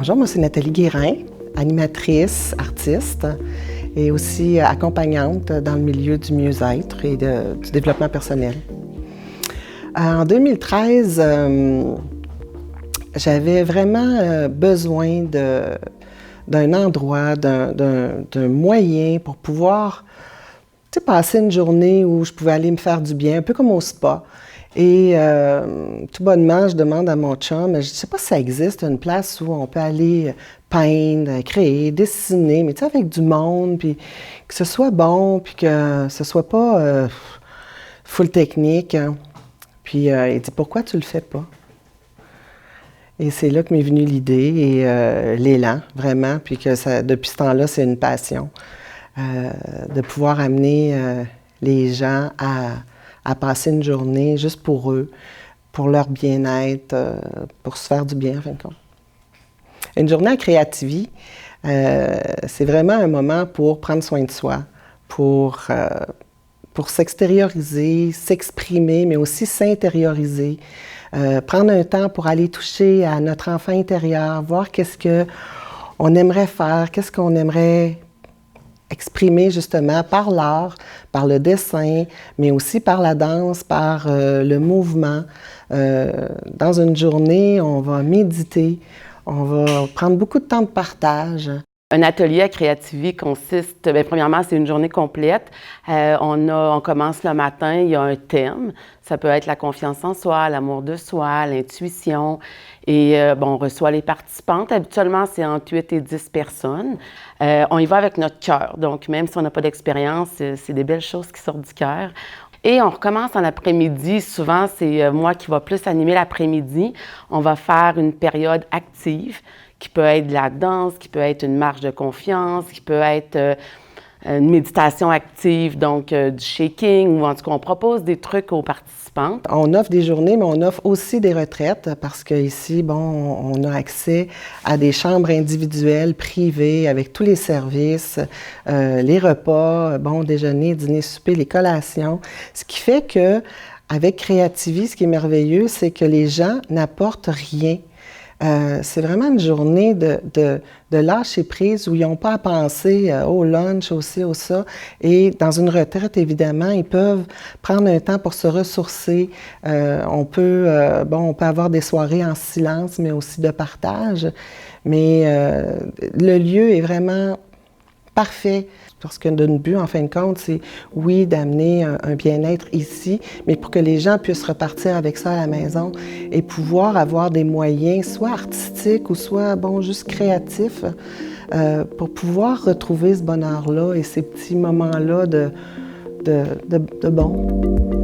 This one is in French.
Bonjour, moi c'est Nathalie Guérin, animatrice, artiste et aussi accompagnante dans le milieu du mieux-être et du développement personnel. En 2013, j'avais vraiment besoin d'un endroit, d'un moyen pour pouvoir passer une journée où je pouvais aller me faire du bien, un peu comme au spa. Et tout bonnement, je demande à mon chum, je ne sais pas si ça existe, une place où on peut aller peindre, créer, dessiner, mais tu sais, avec du monde, puis que ce soit bon, puis que ce soit pas full technique. Hein. Puis il dit, pourquoi tu le fais pas? Et c'est là que m'est venue l'idée et l'élan, vraiment, puis que ça, depuis ce temps-là, c'est une passion. De pouvoir amener les gens à passer une journée juste pour eux, pour leur bien-être, pour se faire du bien, en fin de compte. Une journée à Créativie, c'est vraiment un moment pour prendre soin de soi, pour s'extérioriser, s'exprimer, mais aussi s'intérioriser. Prendre un temps pour aller toucher à notre enfant intérieur, voir qu'est-ce qu'on aimerait faire, qu'est-ce qu'on aimerait exprimer justement par l'art, par le dessin, mais aussi par la danse, par le mouvement. Dans une journée, on va méditer, on va prendre beaucoup de temps de partage. Un atelier à Créativie consiste, bien, premièrement, c'est une journée complète. On commence le matin, il y a un thème. Ça peut être la confiance en soi, l'amour de soi, l'intuition. Et on reçoit les participantes. Habituellement, c'est entre 8 et 10 personnes. On y va avec notre cœur. Donc, même si on n'a pas d'expérience, c'est des belles choses qui sortent du cœur. Et on recommence en après-midi. Souvent, c'est moi qui va plus animer l'après-midi. On va faire une période active qui peut être de la danse, qui peut être une marche de confiance, qui peut être une méditation active, donc du shaking, ou en tout cas, on propose des trucs aux participantes. On offre des journées, mais on offre aussi des retraites parce qu'ici, on a accès à des chambres individuelles, privées, avec tous les services, les repas, déjeuner, dîner, souper, les collations. Ce qui fait que, avec Créativie, ce qui est merveilleux, c'est que les gens n'apportent rien. C'est vraiment une journée de lâcher prise où ils n'ont pas à penser au lunch, au ci, au ça. Et dans une retraite, évidemment, ils peuvent prendre un temps pour se ressourcer. On peut avoir des soirées en silence, mais aussi de partage. Mais le lieu est vraiment parfait. Parce que notre but, en fin de compte, c'est, oui, d'amener un bien-être ici, mais pour que les gens puissent repartir avec ça à la maison et pouvoir avoir des moyens, soit artistiques ou soit, juste créatifs, pour pouvoir retrouver ce bonheur-là et ces petits moments-là de bon.